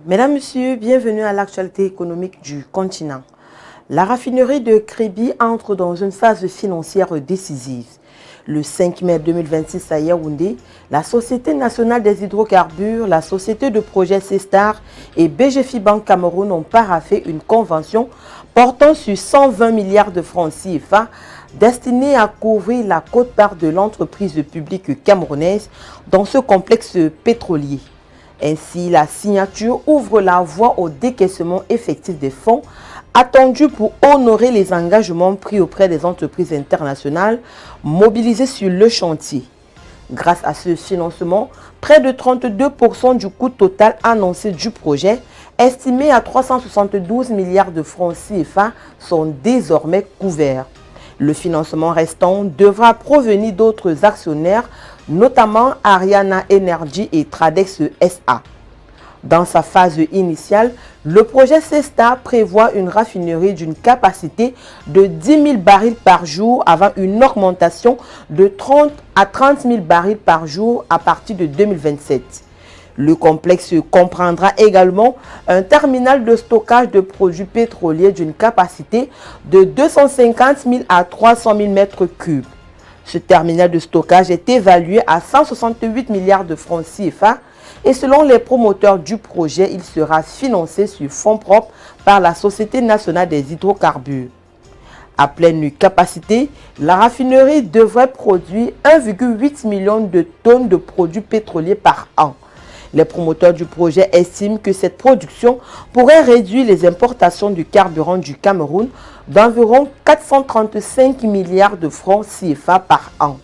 Mesdames, Messieurs, bienvenue à l'actualité économique du continent. La raffinerie de Kribi entre dans une phase financière décisive. Le 5 mai 2026 à Yaoundé, la Société nationale des hydrocarbures, la Société de projet Cestar et BGFI Bank Cameroun ont paraphé une convention portant sur 120 milliards de francs CFA destinée à couvrir la quote-part de l'entreprise publique camerounaise dans ce complexe pétrolier. Ainsi, la signature ouvre la voie au décaissement effectif des fonds attendus pour honorer les engagements pris auprès des entreprises internationales mobilisées sur le chantier. Grâce à ce financement, près de 32% du coût total annoncé du projet, estimé à 372 milliards de francs CFA, sont désormais couverts. Le financement restant devra provenir d'autres actionnaires, notamment Ariana Energy et Tradex SA. Dans sa phase initiale, le projet Cestar prévoit une raffinerie d'une capacité de 10 000 barils par jour avant une augmentation de 30 à 30 000 barils par jour à partir de 2027. Le complexe comprendra également un terminal de stockage de produits pétroliers d'une capacité de 250 000 à 300 000 mètres cubes. Ce terminal de stockage est évalué à 168 milliards de francs CFA et selon les promoteurs du projet, il sera financé sur fonds propres par la Société nationale des hydrocarbures. À pleine capacité, la raffinerie devrait produire 1,8 million de tonnes de produits pétroliers par an. Les promoteurs du projet estiment que cette production pourrait réduire les importations du carburant du Cameroun d'environ 435 milliards de francs CFA par an.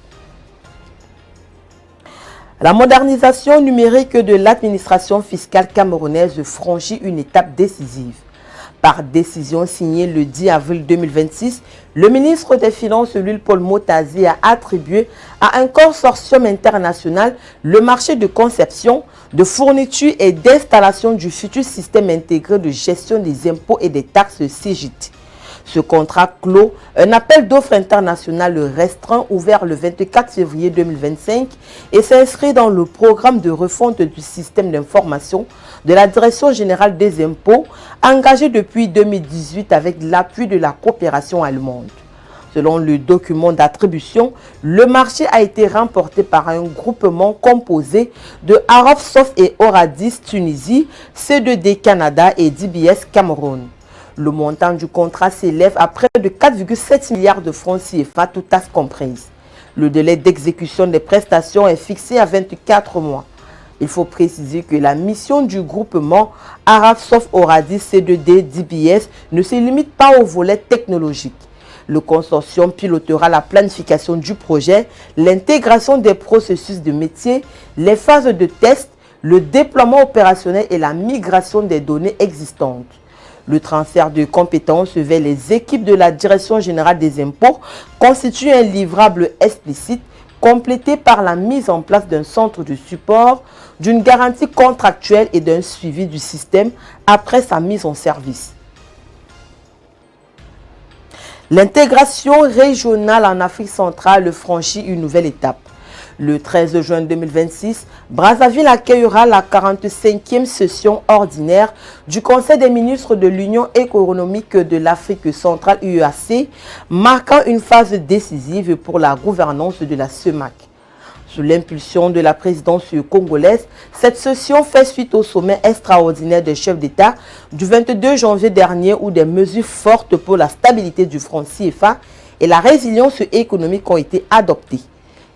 La modernisation numérique de l'administration fiscale camerounaise franchit une étape décisive. Par décision signée le 10 avril 2026, le ministre des Finances, Paul Motazi, a attribué à un consortium international le marché de conception, de fourniture et d'installation du futur système intégré de gestion des impôts et des taxes CGIT. Ce contrat clôt un appel d'offres international restreint ouvert le 24 février 2025 et s'inscrit dans le programme de refonte du système d'information de la Direction générale des impôts engagé depuis 2018 avec l'appui de la coopération allemande. Selon le document d'attribution, le marché a été remporté par un groupement composé de Arabsoft et Oradis Tunisie, C2D Canada et DBS Cameroun. Le montant du contrat s'élève à près de 4,7 milliards de francs CFA, toutes taxes comprises. Le délai d'exécution des prestations est fixé à 24 mois. Il faut préciser que la mission du groupement Arabsoft Oradis C2D DBS ne se limite pas au volet technologique. Le consortium pilotera la planification du projet, l'intégration des processus de métier, les phases de test, le déploiement opérationnel et la migration des données existantes. Le transfert de compétences vers les équipes de la Direction générale des impôts constitue un livrable explicite complété par la mise en place d'un centre de support, d'une garantie contractuelle et d'un suivi du système après sa mise en service. L'intégration régionale en Afrique centrale franchit une nouvelle étape. Le 13 juin 2026, Brazzaville accueillera la 45e session ordinaire du Conseil des ministres de l'Union économique de l'Afrique centrale UEAC, marquant une phase décisive pour la gouvernance de la CEMAC. Sous l'impulsion de la présidence congolaise, cette session fait suite au sommet extraordinaire des chefs d'État du 22 janvier dernier où des mesures fortes pour la stabilité du franc CFA et la résilience économique ont été adoptées.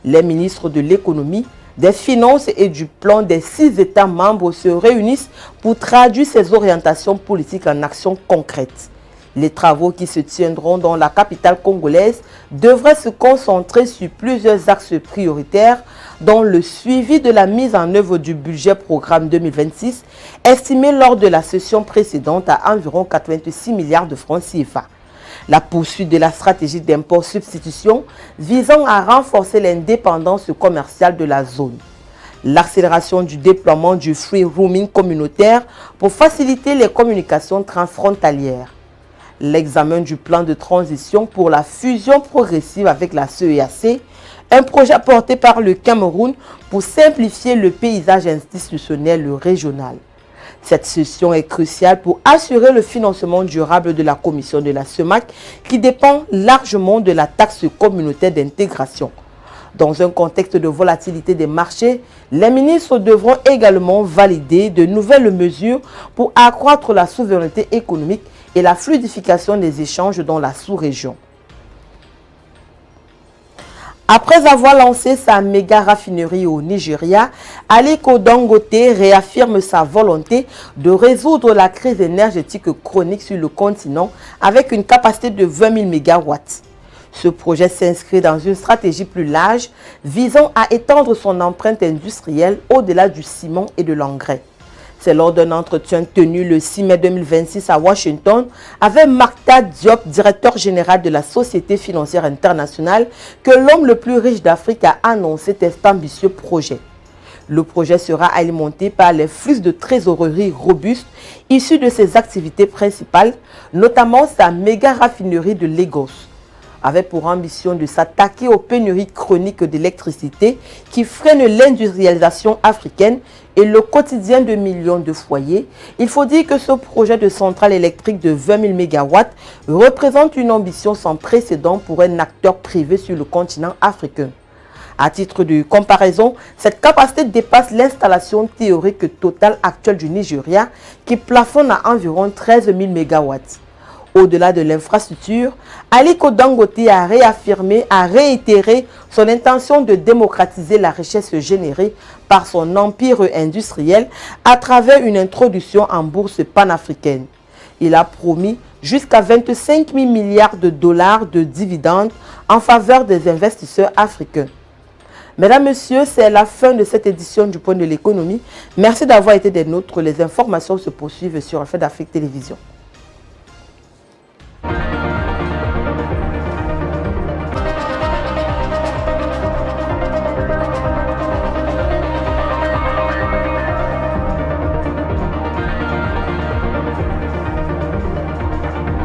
Les ministres de l'économie, des finances et du plan des 6 États membres se réunissent pour traduire ces orientations politiques en actions concrètes. Les travaux qui se tiendront dans la capitale congolaise devraient se concentrer sur plusieurs axes prioritaires, dont le suivi de la mise en œuvre du budget programme 2026, estimé lors de la session précédente à environ 86 milliards de francs CFA. La poursuite de la stratégie d'import-substitution visant à renforcer l'indépendance commerciale de la zone. L'accélération du déploiement du free roaming communautaire pour faciliter les communications transfrontalières. L'examen du plan de transition pour la fusion progressive avec la CEAC, un projet porté par le Cameroun pour simplifier le paysage institutionnel régional. Cette session est cruciale pour assurer le financement durable de la commission de la CEMAC qui dépend largement de la taxe communautaire d'intégration. Dans un contexte de volatilité des marchés, les ministres devront également valider de nouvelles mesures pour accroître la souveraineté économique et la fluidification des échanges dans la sous-région. Après avoir lancé sa méga raffinerie au Nigeria, Aliko Dangote réaffirme sa volonté de résoudre la crise énergétique chronique sur le continent avec une capacité de 20 000 MW. Ce projet s'inscrit dans une stratégie plus large visant à étendre son empreinte industrielle au-delà du ciment et de l'engrais. C'est lors d'un entretien tenu le 6 mai 2026 à Washington avec Makta Diop, directeur général de la Société financière internationale, que l'homme le plus riche d'Afrique a annoncé cet ambitieux projet. Le projet sera alimenté par les flux de trésorerie robustes issus de ses activités principales, notamment sa méga raffinerie de Lagos, avec pour ambition de s'attaquer aux pénuries chroniques d'électricité qui freinent l'industrialisation africaine et le quotidien de millions de foyers. Il faut dire que ce projet de centrale électrique de 20 000 MW représente une ambition sans précédent pour un acteur privé sur le continent africain. À titre de comparaison, cette capacité dépasse l'installation théorique totale actuelle du Nigeria qui plafonne à environ 13 000 MW. Au-delà de l'infrastructure, Aliko Dangote a réitéré son intention de démocratiser la richesse générée par son empire industriel à travers une introduction en bourse panafricaine. Il a promis jusqu'à 25 000 milliards de dollars de dividendes en faveur des investisseurs africains. Mesdames, Messieurs, c'est la fin de cette édition du Point de l'économie. Merci d'avoir été des nôtres. Les informations se poursuivent sur Alfayda Afrique Télévision.